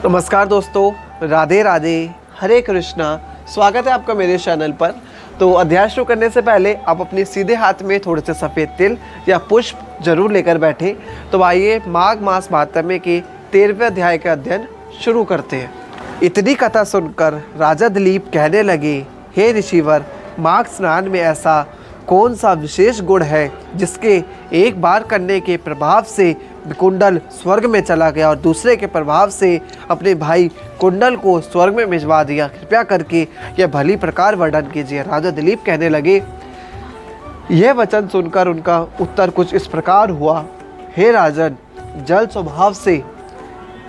नमस्कार दोस्तों, राधे राधे, हरे कृष्णा। स्वागत है आपका मेरे चैनल पर। तो अध्याय शुरू करने से पहले आप अपने सीधे हाथ में थोड़े से सफ़ेद तिल या पुष्प जरूर लेकर बैठें। तो आइए माघ मास महात्म्य के 13वें अध्याय का अध्ययन शुरू करते हैं। इतनी कथा सुनकर राजा दिलीप कहने लगे, हे ऋषिवर, माघ स्नान में ऐसा कौन सा विशेष गुण है जिसके एक बार करने के प्रभाव से कुंडल स्वर्ग में चला गया और दूसरे के प्रभाव से अपने भाई कुंडल को स्वर्ग में भिजवा दिया। कृपया करके यह भली प्रकार वर्णन कीजिए। राजा दिलीप कहने लगे। यह वचन सुनकर उनका उत्तर कुछ इस प्रकार हुआ, हे राजन, जल स्वभाव से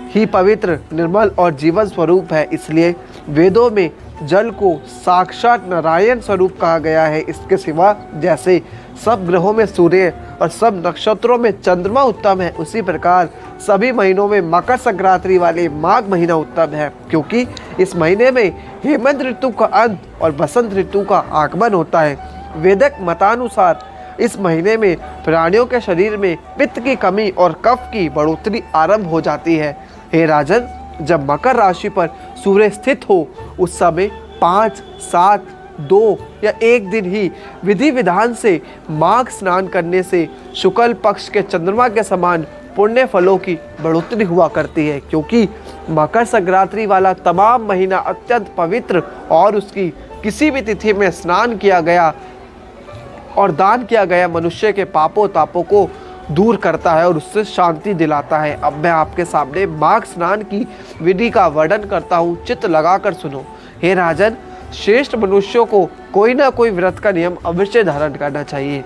ही पवित्र, निर्मल और जीवन स्वरूप है, इसलिए वेदों में जल को साक्षात नारायण स्वरूप कहा गया है। इसके सिवा जैसे सब ग्रहों में सूर्य और सब नक्षत्रों में चंद्रमा उत्तम है, उसी प्रकार सभी महीनों में मकर संक्रांति वाले माघ महीना उत्तम है, क्योंकि इस महीने में हेमंत ऋतु का अंत और बसंत ऋतु का आगमन होता है। वेदक मतानुसार इस महीने में प्राणियों के शरीर में पित्त की कमी और कफ की बढ़ोतरी आरंभ हो जाती है। हे राजन, जब मकर राशि पर सूर्य स्थित हो उस समय 5, 7, 2 या 1 दिन ही विधि विधान से माघ स्नान करने से शुक्ल पक्ष के चंद्रमा के समान पुण्य फलों की बढ़ोतरी हुआ करती है, क्योंकि मकर संक्रांति वाला तमाम महीना अत्यंत पवित्र और उसकी किसी भी तिथि में स्नान किया गया और दान किया गया मनुष्य के पापों तापों को दूर करता है और उससे शांति दिलाता है। अब मैं आपके सामने माघ स्नान की विधि का वर्णन करता हूँ, चित्त लगाकर सुनो। हे राजन, श्रेष्ठ मनुष्यों को कोई ना कोई व्रत का नियम अवश्य धारण करना चाहिए।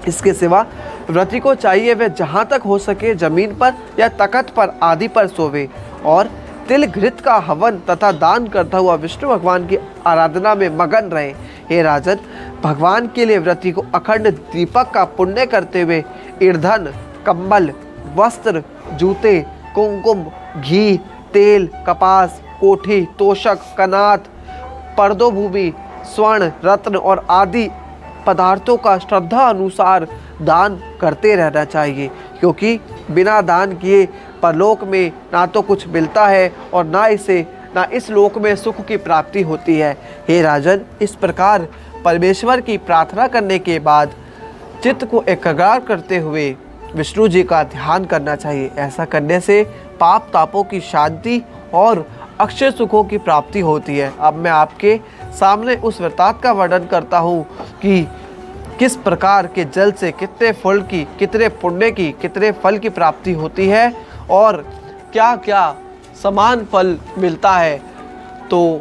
इसके सिवा व्रती को चाहिए वह जहाँ तक हो सके जमीन पर या तख्त पर आदि पर सोवे और तिल घृत का हवन तथा दान करता हुआ विष्णु भगवान की आराधना में मगन रहे। हे राजन, भगवान के लिए व्रती को अखंड दीपक का पुण्य करते हुए ईंधन, कंबल, वस्त्र, जूते, कुमकुम, घी, तेल, कपास, कोठी, तोशक, कनात, पर्दोभूमि, स्वर्ण, रत्न और आदि पदार्थों का श्रद्धा अनुसार दान करते रहना चाहिए, क्योंकि बिना दान किए परलोक में ना तो कुछ मिलता है और ना इस लोक में सुख की प्राप्ति होती है। हे राजन, इस प्रकार परमेश्वर की प्रार्थना करने के बाद चित्त को एकाग्र करते हुए विष्णु जी का ध्यान करना चाहिए। ऐसा करने से पाप तापों की शांति और अक्षय सुखों की प्राप्ति होती है। अब मैं आपके सामने उस वृत्तांत का वर्णन करता हूँ कि किस प्रकार के जल से कितने फल की, कितने पुण्य की, कितने फल की प्राप्ति होती है और क्या क्या समान फल मिलता है। तो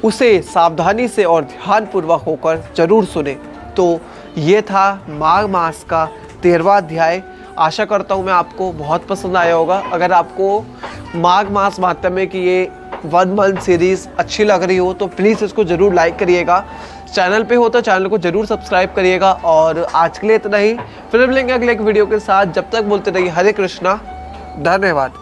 उसे सावधानी से और ध्यानपूर्वक होकर जरूर सुने। तो ये था माघ मास का 13वां अध्याय। आशा करता हूँ मैं आपको बहुत पसंद आया होगा। अगर आपको माघ मास महात्म्य की ये 1 मंथ सीरीज़ अच्छी लग रही हो तो प्लीज़ इसको ज़रूर लाइक करिएगा। चैनल पे हो तो चैनल को ज़रूर सब्सक्राइब करिएगा। और आज के लिए इतना ही, फिर मिलेंगे अगले एक वीडियो के साथ। जब तक बोलते रहिए हरे कृष्णा। धन्यवाद।